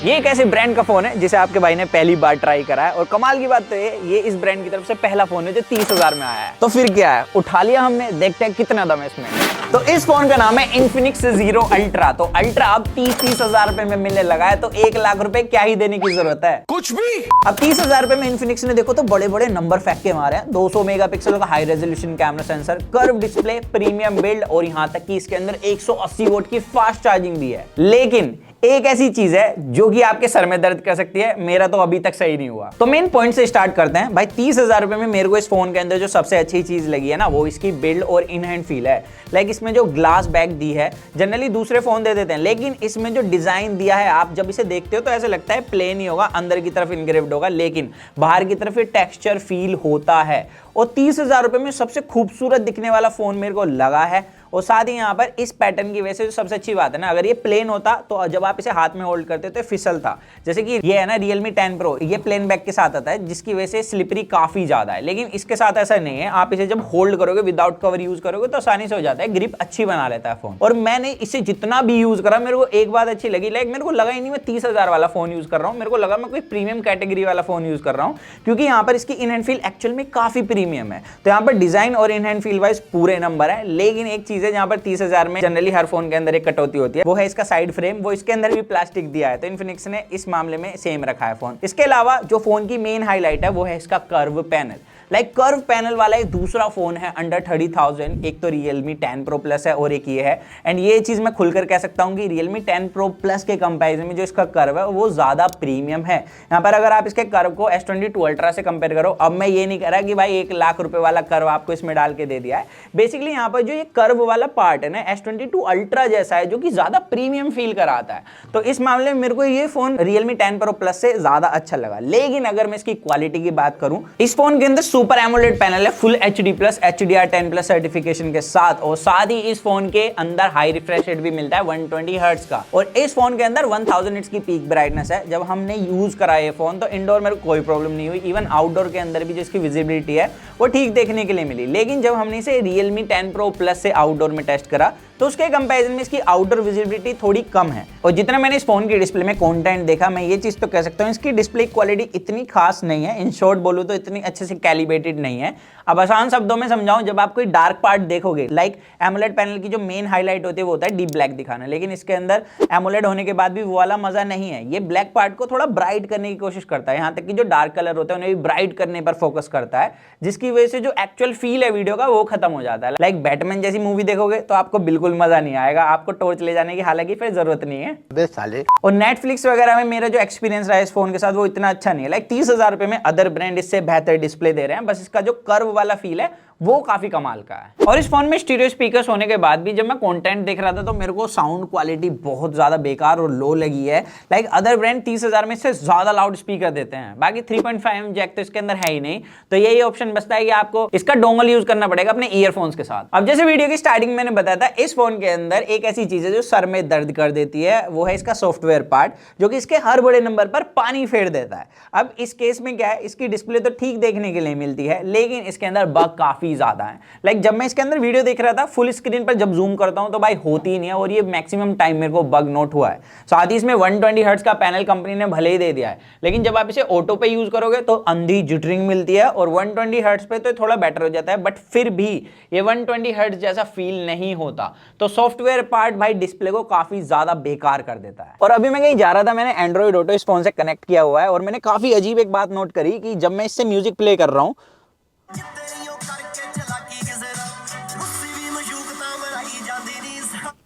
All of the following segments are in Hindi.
ये एक ऐसे ब्रांड का फोन है जिसे आपके भाई ने पहली बार ट्राई करा है और कमाल की बात तो ये इस ब्रांड की तरफ से पहला फोन है जो 30,000 में आया है। तो फिर क्या है, उठा लिया हमने, देखते हैं कितना दम है इसमें। तो इस फोन का नाम है इन्फिनिक्स ज़ीरो अल्ट्रा। तो अल्ट्रा अब 30,000 रुपए में मिलने लगा है, तो 1 लाख रुपए क्या ही देने की जरूरत है, कुछ भी। अब 30,000 रुपए में इन्फिनिक्स ने देखो तो बड़े बड़े नंबर फेंक के मारे हैं। 200 मेगापिक्सल का high resolution camera sensor, curve display, premium build और यहाँ तक कि इसके अंदर 180 वोल्ट की फास्ट चार्जिंग भी है। लेकिन एक ऐसी चीज है जो कि आपके सर में दर्द कर सकती है, मेरा तो अभी तक सही नहीं हुआ। तो मेन पॉइंट से स्टार्ट करते हैं भाई। 30,000 रुपए में मेरे को इस फोन के अंदर जो सबसे अच्छी चीज लगी है ना, वो इसकी बिल्ड और इन हैंड फील है। लाइक इसमें जो ग्लास बैक दी है, जनरली दूसरे फोन दे देते हैं, लेकिन इसमें जो डिजाइन दिया है, आप जब इसे देखते हो तो ऐसे लगता है प्लेन ही होगा, अंदर की तरफ इनग्रेव्ड होगा, लेकिन बाहर की तरफ ये टेक्सचर फील होता है। और 30,000 रुपए में सबसे खूबसूरत दिखने वाला फोन मेरे को लगा है। और साथ ही यहाँ पर इस पैटर्न की वजह से जो सबसे अच्छी बात है ना, अगर ये प्लेन होता तो जब आप इसे हाथ में होल्ड करते तो फिसलता। जैसे कि ये है ना Realme 10 Pro, ये प्लेन बैक के साथ आता है जिसकी वजह से स्लिपरी काफी ज्यादा है, लेकिन इसके साथ ऐसा नहीं है। आप इसे जब होल्ड करोगे, विदाउट कवर यूज करोगे तो आसानी से हो जाता है, ग्रिप अच्छी बना लेता है फोन। और मैंने इसे जितना भी यूज करा, मेरे को एक बात अच्छी लगी, लाइक मेरे को लगा ही नहीं मैं 30,000 वाला फोन यूज कर रहा हूँ, मेरे को लगा मैं कोई प्रीमियम कैटेगरी वाला फोन यूज कर रहा हूँ, क्योंकि यहाँ पर इसकी इन हैंड फील एक्चुअल में काफी प्रीमियम है। तो यहाँ पर डिजाइन और इन हैंड फील वाइज पूरे नंबर है। लेकिन एक चीज है जहाँ पर 30,000 में जनरली हर फोन के अंदर एक कटौती होती है, वो है इसका साइड फ्रेम। वो इसके अंदर भी प्लास्टिक दिया है, तो इन्फिनिक्स ने इस मामले में सेम रखा है फोन। इसके अलावा जो फोन की मेन हाईलाइट है वो है इसका curve panel. Like curve panel वाला एक दूसरा फोन है अंडर 30,000, एक तो Realme 10 Pro Plus है और एक ये है। एंड ये चीज मैं खुलकर कह सकता हूँ कि Realme 10 Pro Plus के कंपैरिजन में जो इसका कर्व है वो ज्यादा प्रीमियम है। यहाँ पर अगर आप इसके कर्व को S22 Ultra से कंपेयर करो, अब मैं ये नहीं कह रहा कि भाई 1 लाख रुपए वाला कर्व आपको इसमें डाल के दे दिया है। बेसिकली यहाँ पर जो ये कर्व वाला पार्ट है ना, S22 Ultra जैसा है, जो कि ज्यादा प्रीमियम फील कराता है। तो इस मामले में मेरे को ये फोन Realme 10 Pro Plus से ज्यादा अच्छा लगा। लेकिन अगर मैं इसकी क्वालिटी की बात करूं, इस फोन के अंदर सुपर एमोलेड पैनल है, full HD plus HDR10+ certification के साथ, और साथ ही इस फोन के अंदर हाई रिफ्रेश रेट भी मिलता है 120 हर्ट्ज का। और इस फोन के अंदर 1000 निट्स की पीक ब्राइटनेस है। जब हमने यूज करा ये फोन तो इंडोर मेरे को कोई प्रॉब्लम नहीं हुई, इवन आउटडोर के अंदर भी जो इसकी विजिबिलिटी है वो ठीक देखने के लिए मिली। लेकिन जब हमने इसे Realme 10 Pro Plus से आउटडोर में टेस्ट करा तो उसके कंपैरिजन में इसकी आउटडोर विजिबिलिटी थोड़ी कम है। और जितना मैंने इस फोन की डिस्प्ले में कंटेंट देखा, मैं ये चीज तो कह सकता हूँ इसकी डिस्प्ले क्वालिटी इतनी खास नहीं है। इन शॉर्ट बोलूं तो इतनी अच्छे से कैलिब्रेटेड नहीं है। अब आसान शब्दों में समझाऊं, जब आप कोई डार्क पार्ट देखोगे, लाइक एमोलेड पैनल की जो मेन हाईलाइट होती है वो होता है डीप ब्लैक दिखाना, लेकिन इसके अंदर एमोलेड होने के बाद भी वो वाला मजा नहीं है। ये ब्लैक पार्ट को थोड़ा ब्राइट करने की कोशिश करता है, यहाँ तक कि जो डार्क कलर होता है उन्हें भी ब्राइट करने पर फोकस करता है, जिसकी वजह से जो एक्चुअल फील है वीडियो का वो खत्म हो जाता है। लाइक बैटमैन जैसी मूवी देखोगे तो आपको बिल्कुल मजा नहीं आएगा, आपको टॉर्च ले जाने की हालांकि फिर जरूरत नहीं है बस साले। और नेटफ्लिक्स वगैरह में मेरा जो एक्सपीरियंस रहा है इस फोन के साथ वो इतना अच्छा नहीं है। लाइक 30,000 रुपए में अदर ब्रांड इससे बेहतर डिस्प्ले दे रहे हैं, बस इसका जो कर्व वाला फील है वो काफी कमाल का है। और इस फोन में स्टीरियो स्पीकर्स होने के बाद भी जब मैं कंटेंट देख रहा था तो मेरे को साउंड क्वालिटी बहुत ज्यादा बेकार और लो लगी है। लाइक अदर ब्रांड 30,000 में इससे ज्यादा लाउड स्पीकर देते हैं, बाकी 3.5mm जैक तो इसके अंदर है ही नहीं। तो यही ऑप्शन बचता है कि आपको इसका डोंगल यूज करना पड़ेगा अपने ईयरफोन्स के साथ। अब जैसे वीडियो की स्टार्टिंग मैंने बताया था, इस फोन के अंदर एक ऐसी चीज है जो सर में दर्द कर देती है, वो है इसका सॉफ्टवेयर पार्ट, जो कि इसके हर बड़े नंबर पर पानी फेर देता है। अब इस केस में क्या है, इसकी डिस्प्ले तो ठीक देखने के लिए मिलती है, लेकिन इसके अंदर बग काफी ज्यादा है। जब मैं इसके अंदर वीडियो देख रहा था फुल स्क्रीन पर जब जूम करता हूं तो भाई होती ही नहीं है, और ये मैक्सिमम टाइम मेरे को बग नोट हुआ है। साथ ही इसमें 120 हर्ट्ज का पैनल कंपनी ने भले ही दे दिया है, लेकिन जब आप इसे ऑटो पे यूज करोगे तो अंधी जिटरिंग मिलती है, और 120 हर्ट्ज पे तो थोड़ा बेटर हो जाता है, बट फिर भी ये 120 हर्ट्ज जैसा फील नहीं होता। तो सॉफ्टवेयर पार्ट भाई डिस्प्ले को काफी ज्यादा बेकार कर देता है। और अभी मैं कहीं जा रहा था, मैंने एंड्रॉइड ऑटो इस फोन से कनेक्ट किया हुआ है, और मैंने काफी अजीब एक बात नोट करी कि जब मैं इससे म्यूजिक प्ले कर रहा हूं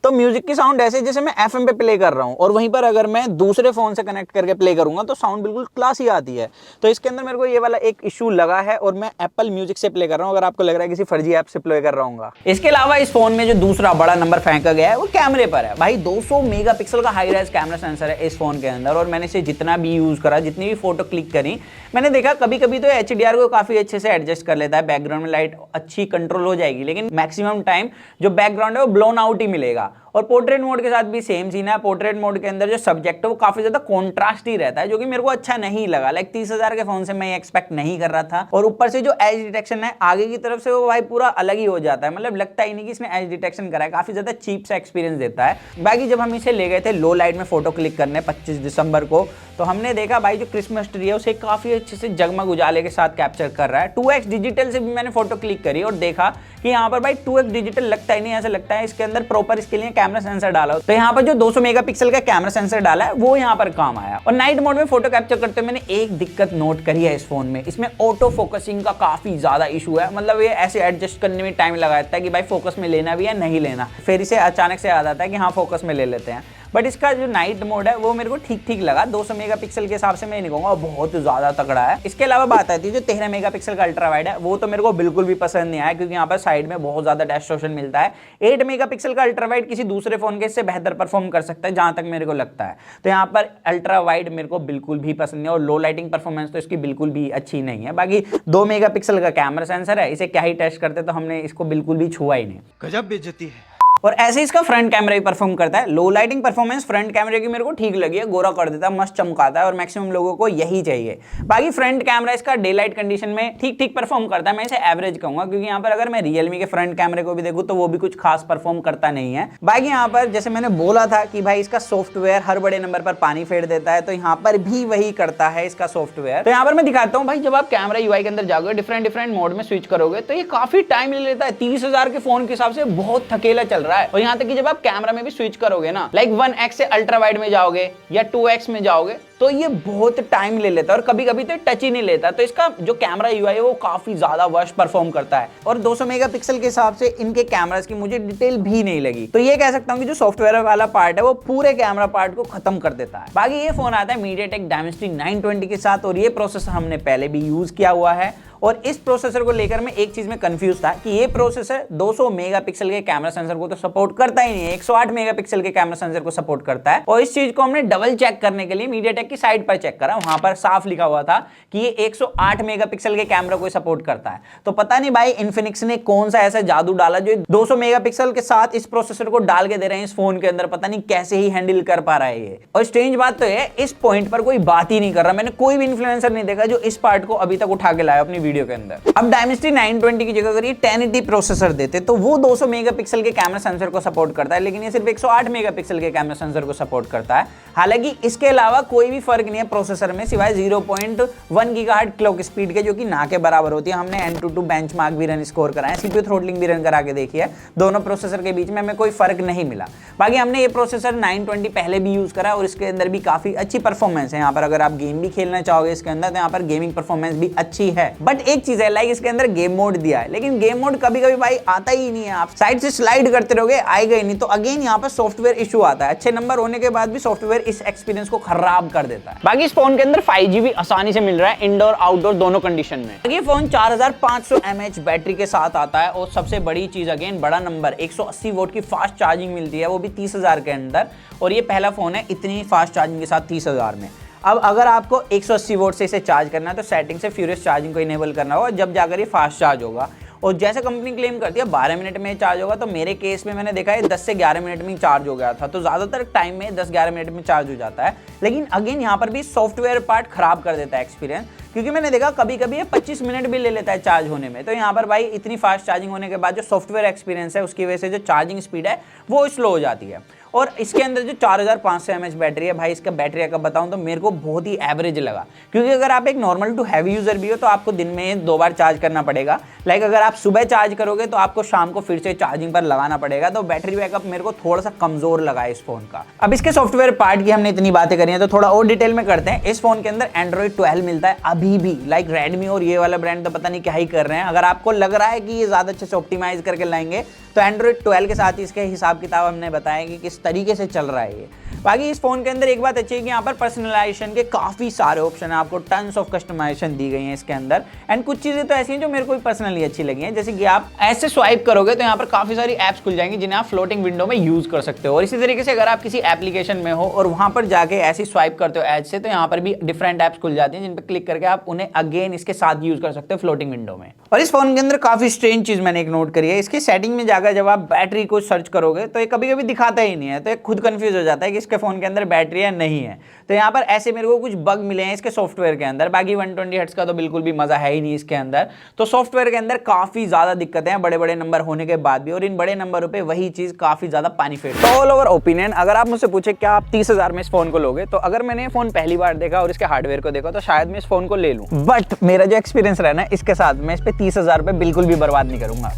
तो म्यूजिक की साउंड ऐसे जैसे मैं FM पे प्ले कर रहा हूं, और वहीं पर अगर मैं दूसरे फोन से कनेक्ट करके प्ले करूंगा तो साउंड बिल्कुल क्लासी आती है। तो इसके अंदर मेरे को ये वाला एक इशू लगा है, और मैं एप्पल म्यूजिक से प्ले कर रहा हूं, अगर आपको लग रहा है किसी फर्जी ऐप से प्ले कर रहा हूँ। इसके अलावा इस फोन में जो दूसरा बड़ा नंबर फेंका गया है वो कैमरे पर है। भाई 200 मेगापिक्सल का हाई रेज कैमरा सेंसर है इस फोन के अंदर, और मैंने इसे जितना भी यूज करा, जितनी भी फोटो क्लिक करी, मैंने देखा कभी कभी तो HDR को काफी अच्छे से एडजस्ट कर लेता है, बैकग्राउंड में लाइट अच्छी कंट्रोल हो जाएगी, लेकिन मैक्सिमम टाइम जो बैकग्राउंड है वो ब्लोन आउट ही मिलेगा। और पोर्ट्रेट मोड के साथ भी सेम सीन है। पोर्ट्रेट मोड के अंदर जो सब्जेक्ट है वो काफी ज्यादा कॉन्ट्रास्ट ही रहता है, जो कि मेरे को अच्छा नहीं लगा। लाइक 30,000 के फोन से मैं एक्सपेक्ट नहीं कर रहा था। और ऊपर से जो एज डिटेक्शन है आगे की तरफ से वो भाई पूरा अलग ही हो जाता है, मतलब लगता ही नहीं कि इसने एज डिटेक्शन करा है, काफी ज्यादा चीप सा एक्सपीरियंस देता है। बाकी जब हम इसे ले गए थे लो लाइट में फोटो क्लिक करने 25 दिसंबर को, तो हमने देखा भाई जो क्रिसमस ट्री है उसे काफी अच्छे से जगमग उजाले के साथ कैप्चर कर रहा है। 2x डिजिटल से भी मैंने फोटो क्लिक करी और देखा कि यहाँ पर भाई 2x डिजिटल लगता ही नहीं, ऐसा लगता है इसके अंदर प्रॉपर इसके लिए कैमरा सेंसर डाला हो। तो यहाँ पर जो 200 मेगापिक्सल का कैमरा सेंसर डाला है वो यहाँ पर काम आया। और नाइट मोड में फोटो कैप्चर करते हुए मैंने एक दिक्कत नोट करी है इस फोन में, इसमें ऑटो फोकसिंग का काफी ज्यादा इशू है। मतलब ये ऐसे एडजस्ट करने में टाइम लगाता है कि भाई फोकस में लेना भी है नहीं लेना, फिर इसे अचानक से याद आता है कि हाँ फोकस में ले लेते हैं। बट इसका जो नाइट मोड है वो मेरे को ठीक ठीक लगा। 200 मेगापिक्सल के हिसाब से मैं नहीं कहूंगा बहुत ज्यादा तगड़ा है। इसके अलावा बात आती है जो 13 मेगापिक्सल का अल्ट्रा वाइड है वो तो मेरे को बिल्कुल भी पसंद नहीं आया, क्योंकि यहाँ पर साइड में बहुत ज्यादा डिस्टॉर्शन मिलता है। 8 मेगापिक्सल का अल्ट्रा वाइड किसी दूसरे फोन के इससे बेहतर परफॉर्म कर सकता है जहां तक मेरे को लगता है। तो यहाँ पर अल्ट्रा वाइड मेरे को बिल्कुल भी पसंद नहीं, और लो लाइटिंग परफॉर्मेंस तो इसकी बिल्कुल भी अच्छी नहीं है। बाकी 2 मेगापिक्सल का कैमरा सेंसर है, इसे क्या ही टेस्ट करते तो हमने इसको बिल्कुल भी छुआ ही नहीं। गजब बेइज्जती है। और ऐसे इसका फ्रंट कैमरा भी परफॉर्म करता है। लो लाइटिंग परफॉर्मेंस फ्रंट कैमरे की मेरे को ठीक लगी है, गोरा कर देता है, मस्त चमकाता है और मैक्सिमम लोगों को यही चाहिए। बाकी फ्रंट कैमरा इसका डे लाइट कंडीशन में ठीक ठीक परफॉर्म करता है, मैं इसे एवरेज कहूंगा, क्योंकि यहाँ पर अगर मैं रियलमी के फ्रंट कैमरे को भी देखूं तो वो भी कुछ खास परफॉर्म करता नहीं है। बाकी यहाँ पर जैसे मैंने बोला था कि भाई इसका सॉफ्टवेयर हर बड़े नंबर पर पानी फेर देता है, तो यहाँ पर भी वही करता है इसका सॉफ्टवेयर। तो यहाँ पर मैं दिखाता हूँ भाई, जब आप कैमरा यूआई के अंदर जाओगे डिफरेंट मोड में स्विच करोगे तो ये काफी टाइम ले लेता है। 30,000 के फोन के हिसाब से बहुत थकेला चल रहा है। और यहाँ तक कि जब आप कैमरा में भी स्विच करोगे ना, लाइक 1x से अल्ट्रा वाइड में जाओगे या 2x में जाओगे तो ये बहुत टाइम ले लेता है, और कभी कभी तो टच ही नहीं लेता। तो इसका जो कैमरा यूआई है वो काफी ज्यादा वर्स्ट परफॉर्म करता है। और 200 मेगापिक्सल के हिसाब से इनके कैमरास की मुझे डिटेल भी नहीं लगी। तो ये कह सकता हूँ कि जो सॉफ्टवेयर वाला पार्ट है वो पूरे कैमरा पार्ट को खत्म कर देता है। बाकी ये फोन आता है मीडियाटेक डायमेंसिटी 920 के साथ, और ये प्रोसेसर हमने पहले भी यूज किया हुआ है। और इस प्रोसेसर को लेकर मैं एक चीज में कंफ्यूज था कि ये प्रोसेसर 200 मेगापिक्सल के कैमरा सेंसर को तो सपोर्ट करता ही नहीं है, 108 मेगापिक्सल के कैमरा सेंसर को सपोर्ट करता है। और इस चीज को हमने डबल चेक करने के लिए मीडियाटेक की साइट पर चेक करा, वहां पर साफ लिखा हुआ था कि ये 108 मेगापिक्सल के कैमरा को सपोर्ट करता है। तो पता नहीं भाई इन्फिनिक्स ने कौन सा ऐसा जादू डाला जो 200 मेगापिक्सल के साथ इस प्रोसेसर को डाल के दे रहे हैं इस फोन के अंदर, पता नहीं कैसे ही हैंडल कर पा रहा है ये। और स्ट्रेंज बात तो है इस पॉइंट पर कोई बात ही नहीं कर रहा, मैंने कोई भी इन्फ्लुएंसर नहीं देखा जो इस पार्ट को अभी तक उठा के लाया अपनी वीडियो के अंदर। अब डायमेंसिटी 920 की जगह अगर ये 1080 प्रोसेसर देते तो वो 200 मेगापिक्सल के कैमरा सेंसर को सपोर्ट करता है, लेकिन ये सिर्फ 108 मेगापिक्सल के कैमरा सेंसर को सपोर्ट करता है। हालांकि इसके अलावा कोई भी फर्क नहीं है प्रोसेसर में, सिवाय 0.1 गीगाहर्ट्ज क्लॉक स्पीड के, जो कि ना के बराबर होती है। हमने Antutu बेंचमार्क भी रन स्कोर कराया, सीपीयू थ्रोटलिंग भी रन करा के देखी है, दोनों प्रोसेसर के बीच में हमें कोई फर्क नहीं मिला। बाकी हमने ये प्रोसेसर 920 पहले भी यूज करा और इसके अंदर भी काफी अच्छी परफॉर्मेंस है। यहाँ पर अगर आप गेम भी खेलना चाहोगे इसके अंदर तो यहाँ पर गेमिंग परफॉर्मेंस भी अच्छी है। बट एक चीज है, लाइक इसके अंदर गेम मोड दिया है, लेकिन गेम मोड कभी कभी भाई आता ही नहीं है, आप साइड से स्लाइड करते रहोगे आएगा ही नहीं। तो अगेन यहाँ पर सॉफ्टवेयर इशू आता है, अच्छे नंबर होने के बाद भी सॉफ्टवेयर इस एक्सपीरियंस को खराब कर देता है। बाकी इस फोन के अंदर 5G भी आसानी से मिल रहा है इंडोर आउटडोर दोनों कंडीशन में। ये फोन 4500 mAh बैटरी के साथ आता है, और सबसे बड़ी चीज अगेन बड़ा नंबर 180 वोट की फास्ट चार्जिंग मिलती है, वो भी 30,000 के अंदर। और ये पहला फोन है इतनी फास्ट चार्जिंग के साथ 30,000 में। अब अगर आपको 180 वोट से इसे चार्ज करना है तो सेटिंग से फ्यूरियस चार्जिंग को इनेबल करना होगा, जब जाकर ये फास्ट चार्ज होगा। और जैसे कंपनी क्लेम करती है 12 मिनट में चार्ज होगा, तो मेरे केस में मैंने देखा है 10 से 11 मिनट में चार्ज हो गया था। तो ज़्यादातर टाइम में 10-11 मिनट में चार्ज हो जाता है। लेकिन अगेन यहाँ पर भी सॉफ्टवेयर पार्ट खराब कर देता है एक्सपीरियंस, क्योंकि मैंने देखा कभी कभी ये 25 मिनट भी ले लेता है चार्ज होने में। तो यहाँ पर भाई इतनी फास्ट चार्जिंग होने के बाद जो सॉफ्टवेयर एक्सपीरियंस है उसकी वजह से जो चार्जिंग स्पीड है वो स्लो हो जाती है। और इसके अंदर जो 4500 mAh बैटरी है भाई, इसका बैटरी बैकअप बताऊं तो मेरे को बहुत ही एवरेज लगा, क्योंकि अगर आप एक नॉर्मल टू हैवी यूजर भी हो तो आपको दिन में 2 बार चार्ज करना पड़ेगा। लाइक अगर आप सुबह चार्ज करोगे तो आपको शाम को फिर से चार्जिंग पर लगाना पड़ेगा। तो बैटरी बैकअप मेरे को थोड़ा सा कमजोर लगा है इस फोन का। अब इसके सॉफ्टवेयर पार्ट की हमने इतनी बातें करी हैं तो थोड़ा और डिटेल में करते हैं। इस फोन के अंदर Android 12 मिलता है अभी भी। लाइक रेडमी और ये वाला ब्रांड तो पता नहीं क्या ही कर रहे हैं। अगर आपको लग रहा है कि ये ज्यादा अच्छे से ऑप्टिमाइज करके लाएंगे तो Android 12 के साथ ही इसके हिसाब किताब हमने बताया कि किस तरीके से चल रहा है ये। बाकी इस फोन के अंदर एक बात अच्छी है कि यहाँ पर पर्सनलाइजेशन के काफी सारे ऑप्शन है, आपको टन्स ऑफ कस्टमाइजेशन दी गई है इसके अंदर। एंड कुछ चीजें तो ऐसी हैं जो मेरे को पर्सनली अच्छी लगी हैं, जैसे कि आप ऐसे स्वाइप करोगे तो यहाँ पर काफी सारी एप्स खुल जाएंगी जिन्हें आप फ्लोटिंग विंडो में यूज कर सकते हो। और इसी तरीके से अगर आप किसी एप्लीकेशन में हो और वहां पर जाके ऐसे स्वाइप करते हो एज से, तो यहाँ पर भी डिफरेंट एप्स खुल जाती हैं जिन पर क्लिक करके आप उन्हें अगेन इसके साथ यूज कर सकते हो फ्लोटिंग विंडो में। और इस फोन के अंदर काफी स्ट्रेंज चीज मैंने एक नोट करी है, इसकी सेटिंग में जाकर जब आप बैटरी को सर्च करोगे तो ये कभी कभी दिखाता ही नहीं है, तो ये खुद कंफ्यूज हो जाता है कि इसके फोन के अंदर बैटरी है नहीं है। तो यहाँ पर ऐसे मेरे को कुछ बग मिले हैं इसके सॉफ्टवेयर के अंदर। बाकी 120 हर्ट्ज का तो बिल्कुल भी मजा है ही नहीं इसके अंदर। तो सॉफ्टवेयर के अंदर काफी ज्यादा दिक्कतें हैं बड़े बड़े नंबर होने के बाद भी, और इन बड़े नंबरों पे वही चीज काफी ज्यादा पानी फेर। तो ऑल ओवर ओपिनियन, अगर आप मुझसे पूछे क्या आप 30,000 में इस फोन को लोगे, तो अगर मैंने ये फोन पहली बार देखा और इसके हार्डवेयर को देखा तो शायद मैं इस फोन को ले लूं, बट मेरा जो एक्सपीरियंस रहा ना इसके साथ, मैं इस पे 30,000 रुपए बिल्कुल भी बर्बाद नहीं करूंगा।